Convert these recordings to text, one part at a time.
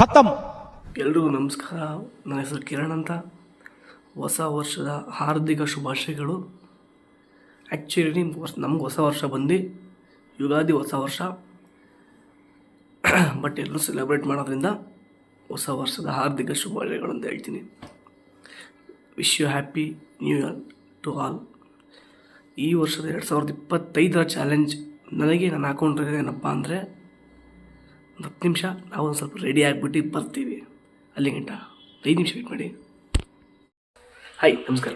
ಖತಮ್. ಎಲ್ರಿಗೂ ನಮಸ್ಕಾರ. ನನ್ನ ಹೆಸರು ಕಿರಣ್ ಅಂತ. ಹೊಸ ವರ್ಷದ ಹಾರ್ದಿಕ ಶುಭಾಶಯಗಳು. ಆ್ಯಕ್ಚುಲಿ ನಮ್ಗೆ ಹೊಸ ವರ್ಷ ಬಂದು ಯುಗಾದಿ ಹೊಸ ವರ್ಷ, ಬಟ್ ಎಲ್ಲರೂ ಸೆಲೆಬ್ರೇಟ್ ಮಾಡೋದ್ರಿಂದ ಹೊಸ ವರ್ಷದ ಹಾರ್ದಿಕ ಶುಭಾಶಯಗಳು ಅಂತ ಹೇಳ್ತೀನಿ. Wish you happy new year to all. ಈ ವರ್ಷದ 2025 ಚಾಲೆಂಜ್ ನನಗೆ ನಾನು ಹಾಕೊಂಡಿರೋದು ಏನಪ್ಪ ಅಂದರೆ, ಒಂದು 10 ನಿಮಿಷ ನಾವು ಒಂದು ಸ್ವಲ್ಪ ರೆಡಿ ಆಗಿಬಿಟ್ಟು ಬರ್ತೀವಿ. ಅಲ್ಲಿ ಗಂಟ 5 ನಿಮಿಷ ವೇಟ್ ಮಾಡಿ. ಹಾಯ್, ನಮಸ್ಕಾರ.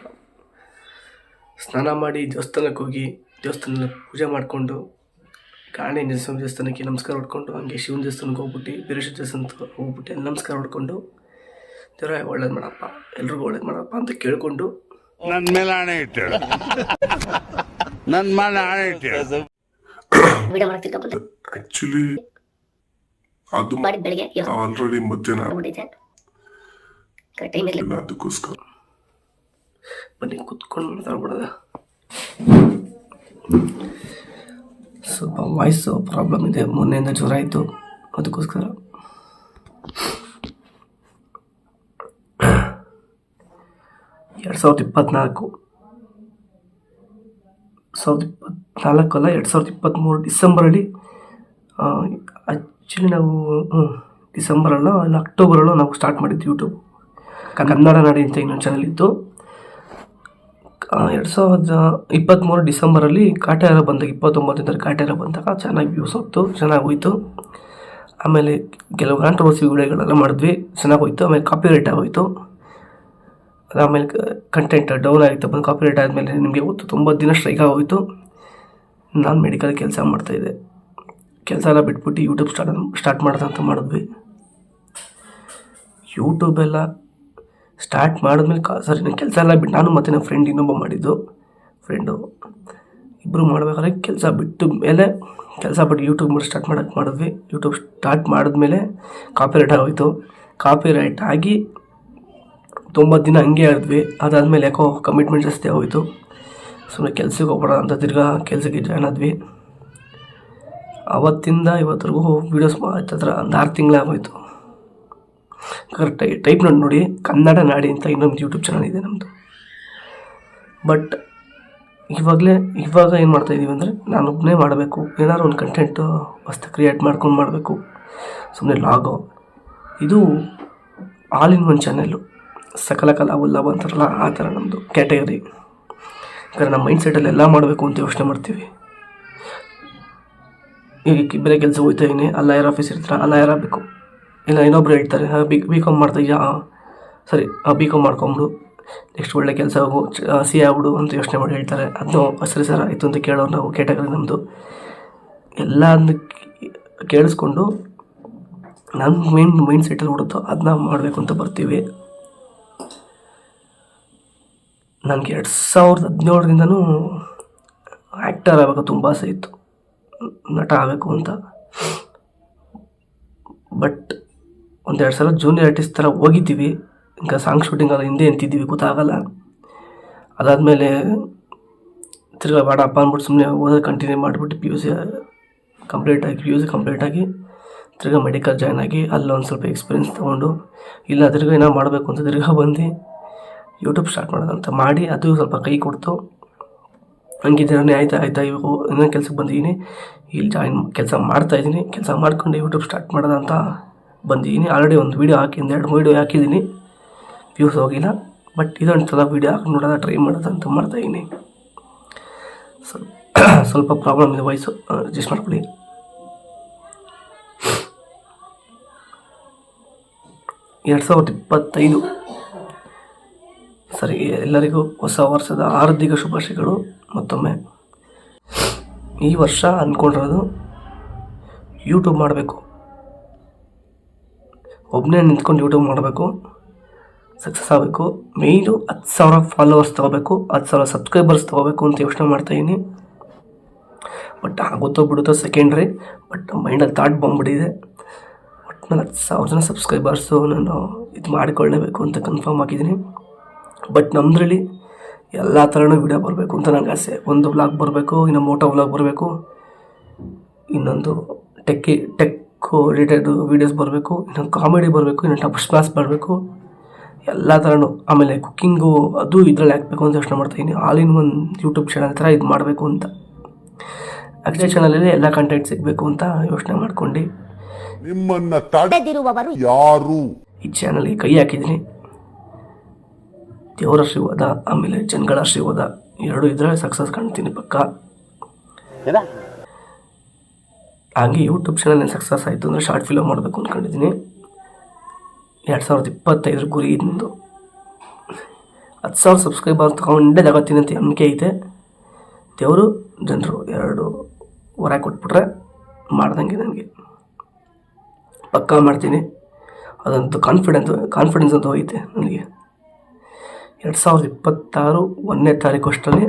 ಸ್ನಾನ ಮಾಡಿ ದೇವಸ್ಥಾನಕ್ಕೆ ಹೋಗಿ ದೇವಸ್ಥಾನದಲ್ಲಿ ಪೂಜೆ ಮಾಡಿಕೊಂಡು, ಗಾಣಿ ದೇವಸ್ಥಾನಕ್ಕೆ ನಮಸ್ಕಾರ ಹೊಡ್ಕೊಂಡು, ಹಂಗೆ ಶಿವನ ದೇವಸ್ಥಾನಕ್ಕೆ ಹೋಗ್ಬಿಟ್ಟು, ಬೀರೇಶ್ವರ ದೇವಸ್ಥಾನಕ್ಕೆ ಹೋಗ್ಬಿಟ್ಟು ಅಲ್ಲಿ ನಮಸ್ಕಾರ ಹೊಡ್ಕೊಂಡು, ದೇವರ ಒಳ್ಳೇದು ಮಾಡಪ್ಪ, ಎಲ್ರಿಗೂ ಒಳ್ಳೇದು ಮಾಡಪ್ಪ ಅಂತ ಕೇಳಿಕೊಂಡು ನನ್ನ ಮೇಲೆ ಆಣೆ ಇಟ್ಟು ನನ್ನ ಮೇಲೆ ಆಣೆ ಇಟ್ಟು ಆಕ್ಚುಲಿ ಅದು ಆಲ್ರೆಡಿ ಮಧ್ಯಾಹ್ನ ಅದಕ್ಕೋಸ್ಕರ ಬನ್ನಿ ಕುತ್ಕೊಂಡು ಮಾತಾಡ್ಬಿಡೋದ. ಸ್ವಲ್ಪ ವಾಯ್ಸು ಪ್ರಾಬ್ಲಮ್ ಇದೆ, ಮೊನ್ನೆಯಿಂದ ಜ್ವರ ಆಯಿತು, ಅದಕ್ಕೋಸ್ಕರ. ಎರಡು ಸಾವಿರದ ಇಪ್ಪತ್ತ್ನಾಲ್ಕಲ್ಲ 2023 ಡಿಸೆಂಬರಲ್ಲಿ, ಆ್ಯಕ್ಚುಲಿ ನಾವು ಡಿಸೆಂಬರಲ್ಲೋ ಇಲ್ಲ ಅಕ್ಟೋಬರಲ್ಲೋ ನಾವು ಸ್ಟಾರ್ಟ್ ಮಾಡಿದ್ದು ಯೂಟ್ಯೂಬ್. ಕನ್ನಡ ನಾಡಿ ಅಂತ ಇನ್ನೊಂದು ಚಾನಲ್ ಇತ್ತು. 2023 ಡಿಸೆಂಬರಲ್ಲಿ ಕಾಟೇರ ಬಂದಾಗ, 29 ಕಾಟೇರ ಬಂದಾಗ ಚೆನ್ನಾಗಿ ವ್ಯೂಸ್ ಹೋಗ್ತು, ಚೆನ್ನಾಗಿ ಹೋಯ್ತು. ಆಮೇಲೆ ಕೆಲವು ಕಾಂಟ್ರವರ್ಸಿ ವಿಡಿಯೋಗಳೆಲ್ಲ ಮಾಡಿದ್ವಿ, ಚೆನ್ನಾಗಿ ಹೋಯ್ತು. ಆಮೇಲೆ ಕಾಪಿರೈಟ್ ಆಗೋಯ್ತು. ಆಮೇಲೆ ಕಂಟೆಂಟ್ ಡೌನ್ ಆಯಿತು. ಬಂದು ಕಾಪಿರೈಟ್ ಆದಮೇಲೆ ನಿಮಗೆ ಗೊತ್ತು, 90 ದಿನ ಸ್ಟ್ರೈಕ್ ಆಗೋಯಿತು. ನಾನು ಮೆಡಿಕಲ್ ಕೆಲಸ ಮಾಡ್ತಾಯಿದ್ದೆ. ಕೆಲಸ ಎಲ್ಲ ಬಿಟ್ಬಿಟ್ಟು ಯೂಟ್ಯೂಬ್ ಸ್ಟಾರ್ಟ್ ಮಾಡೋದಂತ ಮಾಡಿದ್ವಿ. ಯೂಟ್ಯೂಬೆಲ್ಲ ಸ್ಟಾರ್ಟ್ ಮಾಡಿದ್ಮೇಲೆ ನಾನು ಕೆಲಸ ಎಲ್ಲ ಬಿಟ್ಟು, ನಾನು ಮತ್ತು ನನ್ನ ಫ್ರೆಂಡ್ ಇನ್ನೊಬ್ಬ ಮಾಡಿದ್ದು, ಫ್ರೆಂಡು ಇಬ್ಬರು ಮಾಡಬೇಕಾದ್ರೆ ಕೆಲಸ ಬಿಟ್ಟು ಮೇಲೆ, ಕೆಲಸ ಬಿಟ್ಟು ಯೂಟ್ಯೂಬ್ ಸ್ಟಾರ್ಟ್ ಮಾಡಿದ್ವಿ. ಯೂಟ್ಯೂಬ್ ಸ್ಟಾರ್ಟ್ ಮಾಡಿದ್ಮೇಲೆ ಕಾಪಿರೈಟ್ ಆಗೋಯಿತು. ಕಾಪಿರೈಟ್ ಆಗಿ 90 ದಿನ ಹಂಗೆ ಆಡಿದ್ವಿ. ಅದಾದಮೇಲೆ ಯಾಕೋ ಕಮಿಟ್ಮೆಂಟ್ ಜಾಸ್ತಿ ಆಗೋಯಿತು. ಸುಮ್ಮನೆ ಕೆಲ್ಸಕ್ಕೆ ಹೋಗ್ಬೇಡ ಅಂತ ತಿರ್ಗಾ ಕೆಲಸಕ್ಕೆ ಜಾಯ್ನ್ ಆದ್ವಿ. ಆವತ್ತಿಂದ ಇವತ್ತರೆಗೂ ವೀಡಿಯೋಸ್ ಹತ್ರ ಒಂದು 6 ತಿಂಗಳಾಗೋಯ್ತು. ಕರೆಕ್ಟಾಗಿ ಟೈಪ್ ನೋಡಿ, ಕನ್ನಡ ನಾಡಿ ಅಂತ ಇನ್ನೊಂದು ಯೂಟ್ಯೂಬ್ ಚಾನಲ್ ಇದೆ ನಮ್ಮದು. ಬಟ್ ಇವಾಗ ಏನು ಮಾಡ್ತಾಯಿದ್ದೀವಿ ಅಂದರೆ, ನಾನೊಬ್ಬನೇ ಮಾಡಬೇಕು, ಏನಾದ್ರು ಒಂದು ಕಂಟೆಂಟು ಹೊಸ್ತು ಕ್ರಿಯೇಟ್ ಮಾಡ್ಕೊಂಡು ಮಾಡಬೇಕು, ಸುಮ್ಮನೆ ಲಾಗೋ. ಇದು ಆಲ್ ಇನ್ ಒನ್ ಚಾನೆಲ್ಲು, ಸಕಲ ಕಲಾ ಉಲ್ಲಭ ಅಂತಾರಲ್ಲ, ಆ ಥರ ನಮ್ಮದು ಕ್ಯಾಟಗರಿ. ಯಾಕಂದರೆ ನಮ್ಮ ಮೈಂಡ್ ಸೆಟಲ್ಲಿ ಎಲ್ಲ ಮಾಡಬೇಕು ಅಂತ ಯೋಚನೆ ಮಾಡ್ತೀವಿ. ಈಗ ಬೇರೆ ಕೆಲಸ ಹೋಗ್ತಾ ಇದೀನಿ, ಅಲ್ಲ ಯಾರು ಆಫೀಸ್ ಇರ್ತಾರೆ, ಅಲ್ಲ ಯಾರಾಗಬೇಕು, ಇಲ್ಲ ಇನ್ನೊಬ್ರು ಹೇಳ್ತಾರೆ ಬಿ ಕಾಮ್ ಮಾಡ್ತಾಯಿದ್ಯಾ, ಸರಿ ಬಿ ಕಾಮ್ ಮಾಡ್ಕೊಂಬಿಡು, ನೆಕ್ಸ್ಟ್ ಒಳ್ಳೆ ಕೆಲಸ ಹೋಗು, ಸಿ ಆಗ್ಬಿಡು ಅಂತ ಯೋಚನೆ ಮಾಡಿ ಹೇಳ್ತಾರೆ. ಅದನ್ನು ಸರಿ ಸರ್ ಆಯಿತು ಅಂತ ಕೇಳೋರು ನಾವು ಕ್ಯಾಟಗರಿ ನಮ್ಮದು. ಎಲ್ಲ ಕೇಳಿಸ್ಕೊಂಡು ನನ್ನ ಮೈಂಡ್ ಸೆಟಲ್ಲಿ ಹುಡುತ್ತೋ ಅದನ್ನ ಮಾಡಬೇಕು ಅಂತ ಬರ್ತೀವಿ. ನನಗೆ 2017ರಿಂದನೂ ಆ್ಯಕ್ಟರ್ ಆಗಬೇಕು ತುಂಬ ಆಸೆ ಇತ್ತು, ನಟ ಆಗಬೇಕು ಅಂತ. ಬಟ್ 1-2 ಸಲ ಜೂನಿಯರ್ ಆರ್ಟಿಸ್ಟ್ ಥರ ಹೋಗಿದ್ದೀವಿ. ఇంకా ಸಾಂಗ್ ಶೂಟಿಂಗ್ ಅದು ಹಿಂದೆ ಅಂತಿದ್ದೀವಿ, ಗೊತ್ತಾಗಲ್ಲ. ಅದಾದಮೇಲೆ ತಿರ್ಗಾ ಬೇಡಪ್ಪ ಅಂದ್ಬಿಟ್ಟು ಸುಮ್ಮನೆ ಓದೋದು ಕಂಟಿನ್ಯೂ ಮಾಡಿಬಿಟ್ಟು ಪಿ ಯು ಸಿ ಕಂಪ್ಲೀಟ್ ಆಗಿ ತಿರ್ಗಾ ಮೆಡಿಕಲ್ ಜಾಯ್ನ್ ಆಗಿ ಅಲ್ಲೊಂದು ಸ್ವಲ್ಪ ಎಕ್ಸ್ಪೀರಿಯೆನ್ಸ್ ತೊಗೊಂಡು, ಇಲ್ಲ ತಿರ್ಗಾ ಏನೋ ಮಾಡಬೇಕು ಅಂತ ತಿರ್ಗಾ ಬಂದು ಯೂಟ್ಯೂಬ್ ಸ್ಟಾರ್ಟ್ ಮಾಡೋದಂತ ಮಾಡಿ, ಅದು ಸ್ವಲ್ಪ ಕೈ ಕೊಡ್ತು. ಹಂಗಿದ್ದೀರನೇ ಆಯ್ತಾ ಇವಾಗ ಇನ್ನೊಂದು ಕೆಲ್ಸಕ್ಕೆ ಬಂದಿದ್ದೀನಿ, ಇಲ್ಲಿ ಕೆಲಸ ಮಾಡ್ತಾಯಿದ್ದೀನಿ. ಕೆಲಸ ಮಾಡ್ಕೊಂಡು ಯೂಟ್ಯೂಬ್ ಸ್ಟಾರ್ಟ್ ಮಾಡೋದಂತ ಬಂದಿದ್ದೀನಿ. ಆಲ್ರೆಡಿ ಒಂದು ವೀಡಿಯೋ ಹಾಕಿದ್ದು, 2-3 ವೀಡಿಯೋ ಹಾಕಿದ್ದೀನಿ, ವ್ಯೂಸ್ ಹೋಗಿಲ್ಲ. ಬಟ್ ಇದೊಂದು ಸಲ ವೀಡಿಯೋ ಹಾಕಿ ನೋಡೋದ, ಟ್ರೈ ಮಾಡೋದಂತ ಮಾಡ್ತಾಯಿದ್ದೀನಿ. ಸ್ವಲ್ಪ ಪ್ರಾಬ್ಲಮ್ ಇದೆ, ವಾಯ್ಸು ಅಡ್ಜಸ್ಟ್ ಮಾಡ್ಕೊಳ್ಳಿ. 2025 ಸರಿ, ಎಲ್ಲರಿಗೂ ಹೊಸ ವರ್ಷದ ಹಾರ್ದಿಕ ಶುಭಾಶಯಗಳು ಮತ್ತೊಮ್ಮೆ. ಈ ವರ್ಷ ಅಂದ್ಕೊಂಡಿರೋದು ಯೂಟ್ಯೂಬ್ ಮಾಡಬೇಕು, ಒಬ್ಬನೇ ನಿಂತ್ಕೊಂಡು ಯೂಟ್ಯೂಬ್ ಮಾಡಬೇಕು, ಸಕ್ಸಸ್ ಆಗಬೇಕು. ಮೇಯ್ನು 10,000 ಫಾಲೋವರ್ಸ್ ತೊಗೋಬೇಕು, 10,000 ಸಬ್ಸ್ಕ್ರೈಬರ್ಸ್ ತೊಗೋಬೇಕು ಅಂತ ಯೋಚನೆ ಮಾಡ್ತಾಯಿದ್ದೀನಿ. ಬಟ್ ಆಗುತ್ತೋ ಬಿಡುತ್ತೋ ಸೆಕೆಂಡ್ರಿ, ಬಟ್ ಮೈಂಡಲ್ಲಿ ಥಾಟ್ ಬಂದ್ಬಿಟ್ಟಿದೆ. ಒಟ್ಟಿನಲ್ಲಿ 10,000 ಜನ ಸಬ್ಸ್ಕ್ರೈಬರ್ಸು ನಾನು ಇದು ಮಾಡಿಕೊಳ್ಳೇಬೇಕು ಅಂತ ಕನ್ಫರ್ಮ್ ಆಗಿದ್ದೀನಿ. ಬಟ್ ನಮ್ಮದ್ರಲ್ಲಿ ಎಲ್ಲ ಥರನೂ ವೀಡಿಯೋ ಬರಬೇಕು ಅಂತ ನನಗೆ ಆಸೆ. ಒಂದು ವ್ಲಾಗ್ ಬರಬೇಕು, ಇನ್ನು ಮೋಟೋ ವ್ಲಾಗ್ ಬರಬೇಕು, ಇನ್ನೊಂದು ಟೆಕ್ ಎಡಿಟೆಡ್ ವೀಡಿಯೋಸ್ ಬರಬೇಕು, ಇನ್ನೊಂದು ಕಾಮಿಡಿ ಬರಬೇಕು, ಇನ್ನೊಂದು ಟಪ್ ಸ್ಮಾಸ್ ಬರಬೇಕು, ಎಲ್ಲ ಥರನೂ. ಆಮೇಲೆ ಕುಕ್ಕಿಂಗು ಅದು ಇದರಲ್ಲಿ ಹಾಕಬೇಕು ಅಂತ ಯೋಚನೆ ಮಾಡ್ತಾಯಿದ್ದೀನಿ. All in one YouTube channel ಥರ ಇದು ಮಾಡಬೇಕು ಅಂತ. ಅಕ್ಷಯ್ ಚಾನಲಲ್ಲಿ ಎಲ್ಲ ಕಂಟೆಂಟ್ ಸಿಗಬೇಕು ಅಂತ ಯೋಚನೆ ಮಾಡ್ಕೊಂಡು ನಿಮ್ಮನ್ನ ತಡೆದಿರುವವರು ಯಾರು? ಈ ಚಾನಲ್ಗೆ ಕೈ ಹಾಕಿದ್ದೀನಿ. ದೇವರ ಆಶೀರ್ವಾದ ಆಮೇಲೆ ಜನಗಳ ಆಶೀರ್ವಾದ ಎರಡೂ ಇದ್ರೆ ಸಕ್ಸಸ್ ಕಾಣ್ತೀನಿ ಪಕ್ಕ. ಹಾಗೆ ಯೂಟ್ಯೂಬ್ ಚಾನಲ್ ಸಕ್ಸಸ್ ಆಯಿತು ಅಂದರೆ ಶಾರ್ಟ್ ಫಿಲಮ್ ಮಾಡಬೇಕು ಅಂದ್ಕೊಂಡಿದ್ದೀನಿ. 2025 ಗುರಿ ಇದ್ದು 10,000 ಸಬ್ಸ್ಕ್ರೈಬರ್ ತಗೊಂಡೇ ತಗೋತೀನಿ ಅಂತ ನಂಬಿಕೆ ಐತೆ. ದೇವರು ಜನರು 2 ವರ ಕೊಟ್ಬಿಟ್ರೆ ಮಾಡ್ದಂಗೆ ನನಗೆ ಪಕ್ಕಾ ಮಾಡ್ತೀನಿ. ಅದಂತೂ ಕಾನ್ಫಿಡೆನ್ಸ್ ಅಂತೂ ಐತೆ ನನಗೆ. 2026 1ನೇ ತಾರೀಕು ಅಷ್ಟರಲ್ಲಿ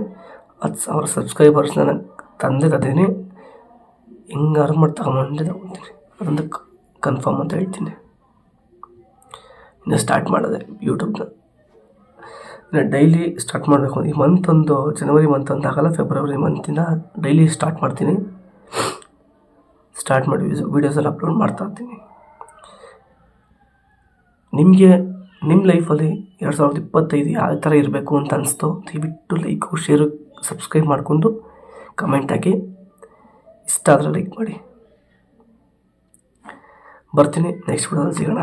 10,000 ಸಬ್ಸ್ಕ್ರೈಬರ್ಸ್ನ ನಾನು ತಂದಿದ್ದೀನಿ. ಹೆಂಗಾರು ಮಾಡಿ ತಗೊಂಡು ತಗೊತೀನಿ, ಅದೊಂದು ಕನ್ಫರ್ಮ್ ಅಂತ ಹೇಳ್ತೀನಿ. ಇನ್ನು ಸ್ಟಾರ್ಟ್ ಮಾಡಿದೆ ಯೂಟ್ಯೂಬ್ನ. ಇನ್ನು ಡೈಲಿ ಸ್ಟಾರ್ಟ್ ಮಾಡಬೇಕು. ಈ ಮಂತೊಂದು ಜನವರಿ ಮಂತ್ ಅಂತ ಆಗಲ್ಲ, ಫೆಬ್ರವರಿ ಮಂತಿಂದ ಡೈಲಿ ಸ್ಟಾರ್ಟ್ ಮಾಡ್ತೀನಿ. ಸ್ಟಾರ್ಟ್ ಮಾಡಿ ವೀಡಿಯೋಸೆಲ್ಲ ಅಪ್ಲೋಡ್ ಮಾಡ್ತಾ ಇರ್ತೀನಿ. ನಿಮಗೆ ನಿಮ್ಮ ಲೈಫಲ್ಲಿ 2025 ಯಾವ ಥರ ಇರಬೇಕು ಅಂತ ಅನಿಸ್ತೋ ದಯವಿಟ್ಟು ಲೈಕು, ಶೇರು, ಸಬ್ಸ್ಕ್ರೈಬ್ ಮಾಡಿಕೊಂಡು ಕಮೆಂಟ್ ಹಾಕಿ. ಇಷ್ಟ ಆದರೆ ಲೈಕ್ ಮಾಡಿ. ಬರ್ತೀನಿ, ನೆಕ್ಸ್ಟ್ ವಿಡಿಯೋದಲ್ಲಿ ಸಿಗೋಣ.